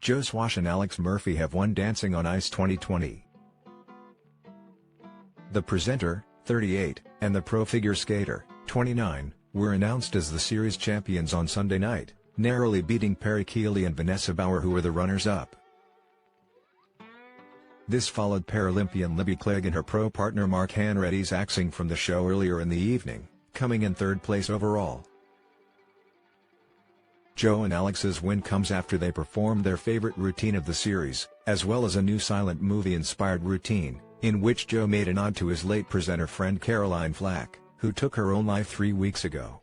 Joe Swash and Alex Murphy have won Dancing on Ice 2020. The presenter, 38, and the pro figure skater, 29, were announced as the series champions on Sunday night, narrowly beating Perry Keeley and Vanessa Bauer, who were the runners-up. This followed Paralympian Libby Clegg and her pro partner Mark Hanratty's axing from the show earlier in the evening, coming in third place overall. Joe and Alex's win comes after they performed their favorite routine of the series, as well as a new silent movie-inspired routine, in which Joe made a nod to his late presenter friend Caroline Flack, who took her own life 3 weeks ago.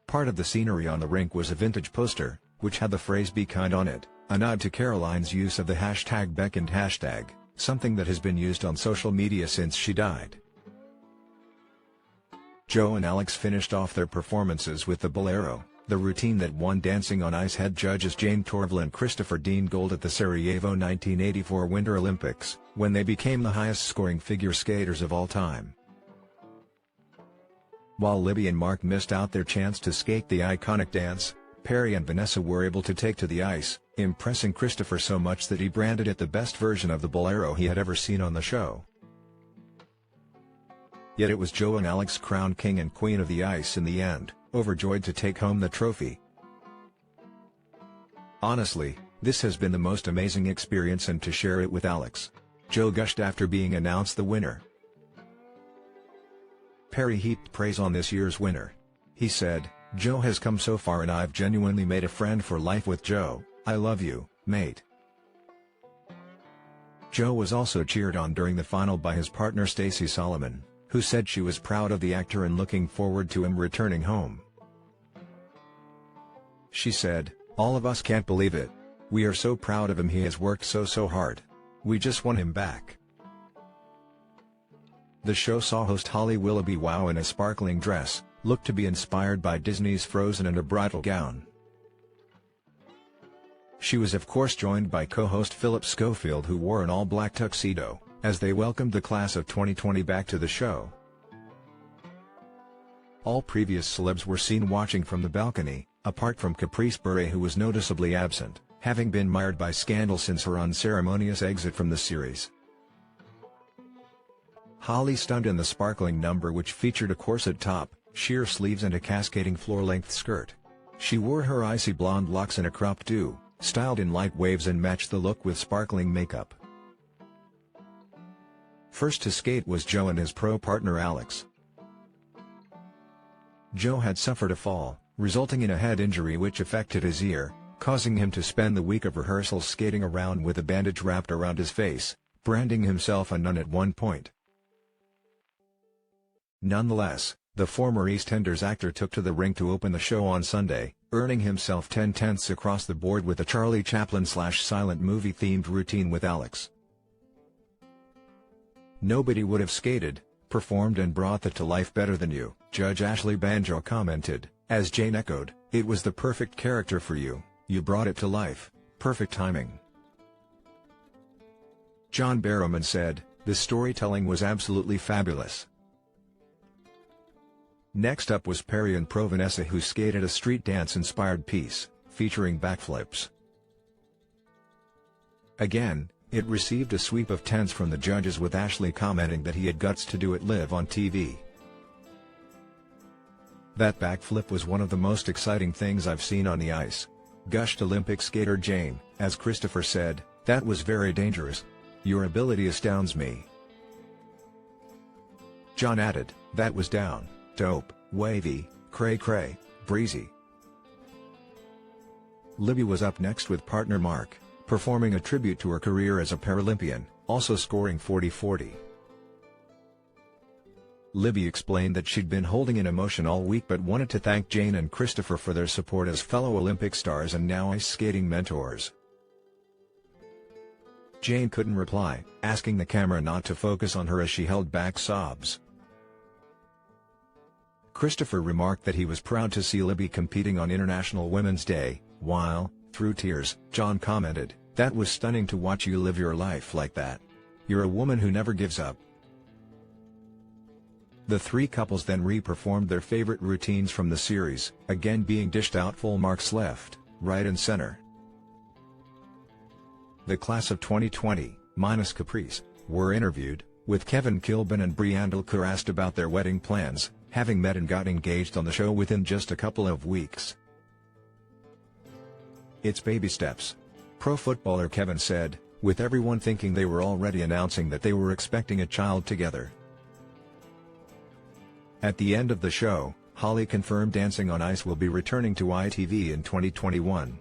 Part of the scenery on the rink was a vintage poster, which had the phrase "Be kind" on it, a nod to Caroline's use of the #BeckAnd hashtag, something that has been used on social media since she died. Joe and Alex finished off their performances with the Bolero, the routine that won Dancing on Ice head judges Jane Torval and Christopher Dean gold at the Sarajevo 1984 Winter Olympics, when they became the highest-scoring figure skaters of all time. While Libby and Mark missed out their chance to skate the iconic dance, Perry and Vanessa were able to take to the ice, impressing Christopher so much that he branded it the best version of the Bolero he had ever seen on the show. Yet it was Joe and Alex crowned king and queen of the ice in the end, overjoyed to take home the trophy. "Honestly, this has been the most amazing experience, and to share it with Alex," Joe gushed after being announced the winner. Perry heaped praise on this year's winner. He said, "Joe has come so far and I've genuinely made a friend for life with Joe. I love you, mate." Joe was also cheered on during the final by his partner Stacey Solomon, who said she was proud of the actor and looking forward to him returning home. She said, "All of us can't believe it. We are so proud of him. He has worked so hard. We just want him back." The show saw host Holly Willoughby wow in a sparkling dress, looked to be inspired by Disney's Frozen, and a bridal gown. She was of course joined by co-host Philip Schofield, who wore an all-black tuxedo, as they welcomed the class of 2020 back to the show. All previous celebs were seen watching from the balcony, apart from Caprice Bure, who was noticeably absent, having been mired by scandal since her unceremonious exit from the series. Holly stunned in the sparkling number, which featured a corset top, sheer sleeves and a cascading floor-length skirt. She wore her icy blonde locks in a cropped do, styled in light waves, and matched the look with sparkling makeup. First to skate was Joe and his pro partner Alex. Joe had suffered a fall, resulting in a head injury which affected his ear, causing him to spend the week of rehearsals skating around with a bandage wrapped around his face, branding himself a nun at one point. Nonetheless, the former EastEnders actor took to the rink to open the show on Sunday, earning himself 10/10ths across the board with a Charlie Chaplin/silent movie-themed routine with Alex. "Nobody would have skated, performed and brought that to life better than you," Judge Ashley Banjo commented, as Jane echoed, "It was the perfect character for you, you brought it to life, perfect timing." John Barrowman said, "The storytelling was absolutely fabulous." Next up was Perry and pro Vanessa, who skated a street dance-inspired piece, featuring backflips. Again, it received a sweep of 10s from the judges, with Ashley commenting that he had guts to do it live on TV. "That backflip was one of the most exciting things I've seen on the ice," gushed Olympic skater Jane, as Christopher said, "That was very dangerous. Your ability astounds me." John added, "That was down, dope, wavy, cray-cray, breezy." Libby was up next with partner Mark, performing a tribute to her career as a Paralympian, also scoring 40-40. Libby explained that she'd been holding in emotion all week but wanted to thank Jane and Christopher for their support as fellow Olympic stars and now ice skating mentors. Jane couldn't reply, asking the camera not to focus on her as she held back sobs. Christopher remarked that he was proud to see Libby competing on International Women's Day, while, through tears, John commented, "That was stunning to watch you live your life like that. You're a woman who never gives up." The three couples then re-performed their favorite routines from the series, again being dished out full marks left, right and center. The class of 2020, minus Caprice, were interviewed, with Kevin Kilbin and Brie Andalker asked about their wedding plans, having met and got engaged on the show within just a couple of weeks. "It's baby steps," pro footballer Kevin said, with everyone thinking they were already announcing that they were expecting a child together. At the end of the show, Holly confirmed Dancing on Ice will be returning to ITV in 2021.